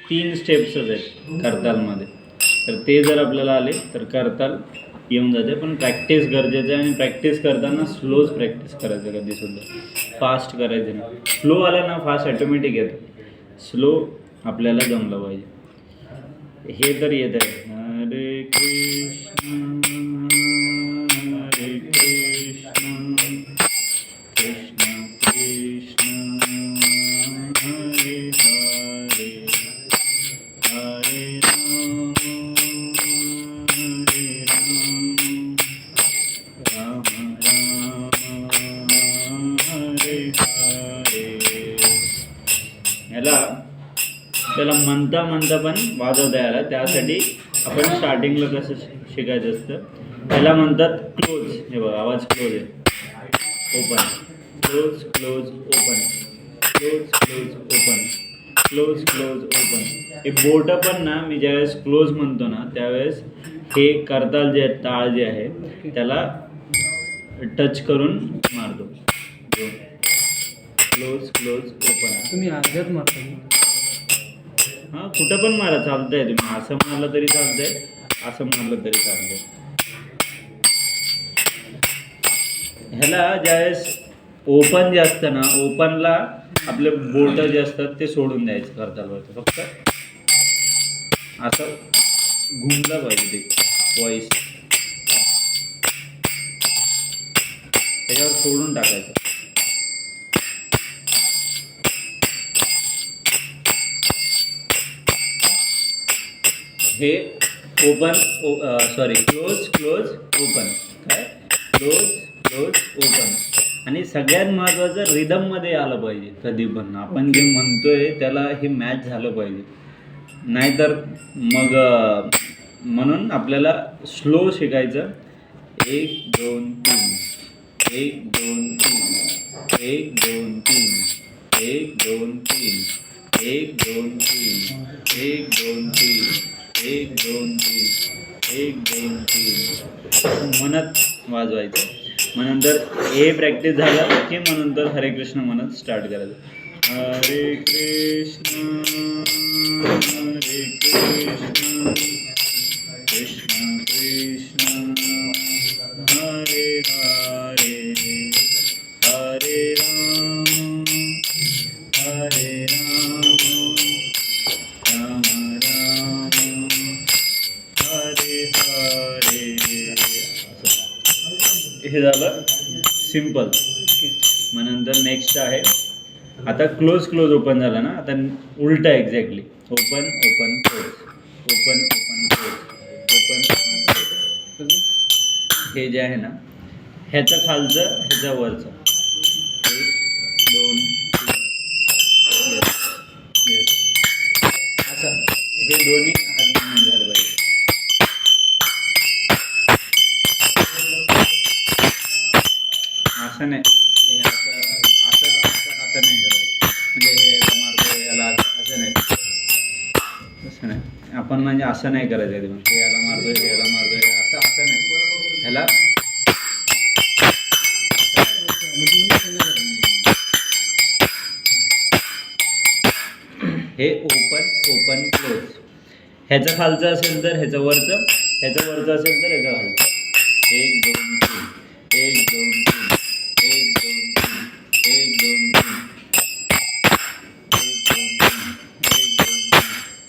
3 स्टेप्सच आहेत करतालमध्ये. तर ते जर आपल्याला आले तर करताल येऊन जाते. पण प्रॅक्टिस गरजेचं आहे आणि प्रॅक्टिस करताना स्लोच प्रॅक्टिस करायचं कधीसुद्धा, फास्ट करायचं नाही. स्लो आला ना फास्ट ऑटोमॅटिक येतं, स्लो आपल्याला जमलं पाहिजे. हे तर येत आहे. हरे कृष्ण हरे कृष्ण कृष्ण कृष्ण हरे हरे हरे राम हरे राम राम राम हरे हरे. याला त्याला म्हणता म्हणता पण वाजवता यायला, त्यासाठी आपण स्टार्टिंगला कसं शिकायचं असतं. त्याला म्हणतात क्लोज. हे बघा आवाज क्लोज आहे, open, close close open, close close open, close close open. हे बोट पण ना मी ज्यावेळेस क्लोज म्हणतो ना त्यावेळेस हे करताल जे टाळ जे आहे त्याला टच करून मारतो. Close close open. तुम्ही अर्ध्यात मारता? हां, कुठं पण मारा, चालतंय. तुम्ही असं मारलं तरी चालतंय, असं मारलं तरी चालतंय. ह्याला ज्यावेळेस ओपन जे असतं ना, ओपनला आपले बोटं जे असतात ते सोडून द्यायचं करतालवरती. फक्त असं घुमलं पाहिजे ते वॉइस, त्याच्यावर सोडून टाकायचं. हे ओपन क्लोज क्लोज ओपन. काय क्लोज क्लोज ओपन. आणि सगळ्यात महत्त्वाचं रिदममध्ये आलं पाहिजे. कधी पण आपण जे म्हणतोय त्याला हे मॅच झालं पाहिजे, नाहीतर मग म्हणून आपल्याला स्लो शिकायचं. 1 2 3 1 2 3 1 2 3 1 2 3 1 2 3 1 2 3 1 2 3 1 2 3 म्हणत वाजवायचं. मग नंतर हे प्रॅक्टिस झालं की मग नंतर हरे कृष्ण म्हणत स्टार्ट करायचं. हरे कृष्ण हरे कृष्ण कृष्ण कृष्ण हरे हरे हरे राम हरे राम राम राम हरे हरे. हे झालं सिम्पल. मग नंतर नेक्स्ट आहे, आता क्लोज क्लोज ओपन झालं ना, आता उलटा exactly. Open open close, open open close, open open close. हे जे आहे ना, ह्याचं खालचं ह्याच्या वरचं. 1 2 3 येस येस, असं हे दोन्ही हात मूवमेंट झाले पाहिजे. असं नाही, हे असं असं असं असं नाही करायचं. म्हणजे हे याला मारतो याला असं नाही, असं नाही. आपण म्हणजे असं नाही करायचं आहे. तुम्ही हे याला मारतोय याला मारतोय असं असं नाही. ह्याला हे ओपन ओपन क्लोज. ह्याचं खालचं असेल तर ह्याचं वरचं, ह्याचं वरचं असेल तर ह्याचं खालचं. 1 2 3 1 2 3 1 2 3 1 2 3 1 2 3 1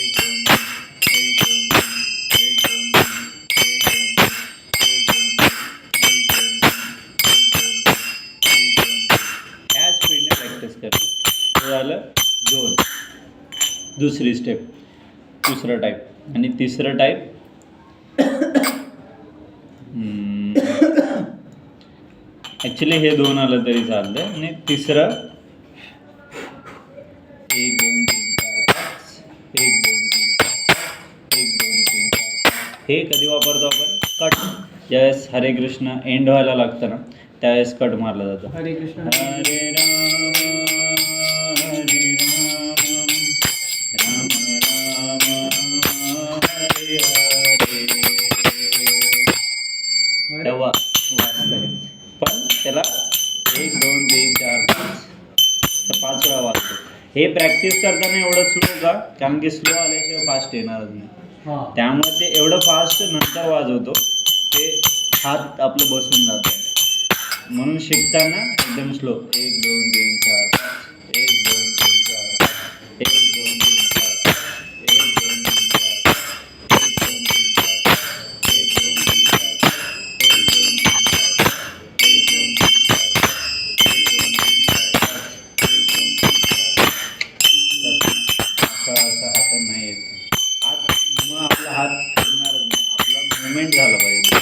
2 3 1 2 3 1 2 3 1 2 3 1 2 ह्या स्पीडने प्रॅक्टिस कर. हे झालं 2. दुसरी स्टेप, दुसरा टाईप. आणि तिसरं टाईप ॲक्च्युली हे 2 आलं तरी चालतं. आणि तिसरं 1 2 3 4 5 1 2 3 4 5 1 2 3 4 5. हे कधी वापरतो आपण? कट. ज्यावेळेस हरे कृष्ण एंड व्हायला लागतं ना त्यावेळेस कट मारला जातो. हरे कृष्ण हरे राम हरे राम राम राम हरे हरे. तेव्हा वाचतं. पण त्याला 1 2 3 4 5 5 वेळा वाचतो. हे प्रॅक्टिस करताना एवढं स्लो का, कारण की स्लो आल्याशिवाय फास्ट येणारच नाही. त्यामुळे ते एवढं फास्ट नंतर वाजवतो, ते हात आपलं बसून जातं. म्हणून शिकताना एकदम स्लो. 1 2 3 4 5 1 2 3 4 5 1 2 3 4 5 1 2 3 4 5 1 2 3 4 5 1 2 3 4 5 1 2 3 4 5 1 2 3 4 5 1 2 3 4 5 1 2 3 4 असं हातात नाही येत हात. मग आपला हात फिरणारच नाही, आपला मुवमेंट झाला पाहिजे.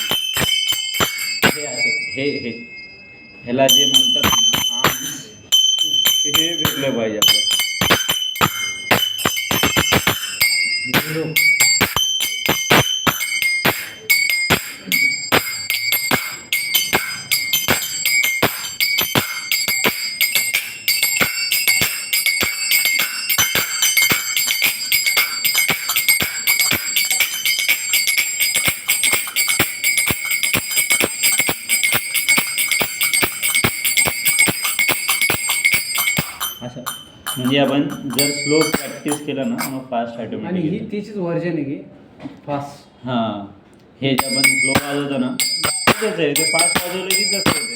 हे असे हे ह्याला जे म्हणतात ना आर्म्स, हे भेटलं पाहिजे आपलं. असं म्हणजे आपण जर स्लो प्रॅक्टिस केलं ना मग फास्ट आणि ऑटोमॅटिक. ही तिचीच व्हर्जन आहे की फास्ट. हां, हे जे आपण स्लो वाजवतो ना तसंच आहे, ते फास्ट वाजवलं की तसं आहे ते.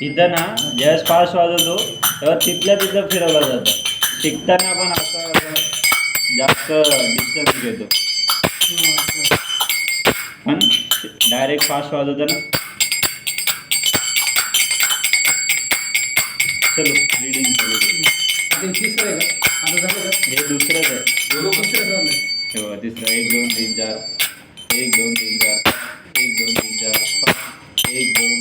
इथं ना ज्यावेळेस फास्ट वाजवतो तेव्हा तिथल्या तिथं फिरवलं जातं. शिकताना पण असं जास्त डिस्टन्स घेतो, पण डायरेक्ट फास्ट वाजवताना चलो रीडिंग चालू करू. तिसरं आहे का आता झालं का? हे दुसरंच आहे. तिसरं झालं. हे बघा तिसरं 1 2 3 4 1 2 3 4 1 2 3 4 1 2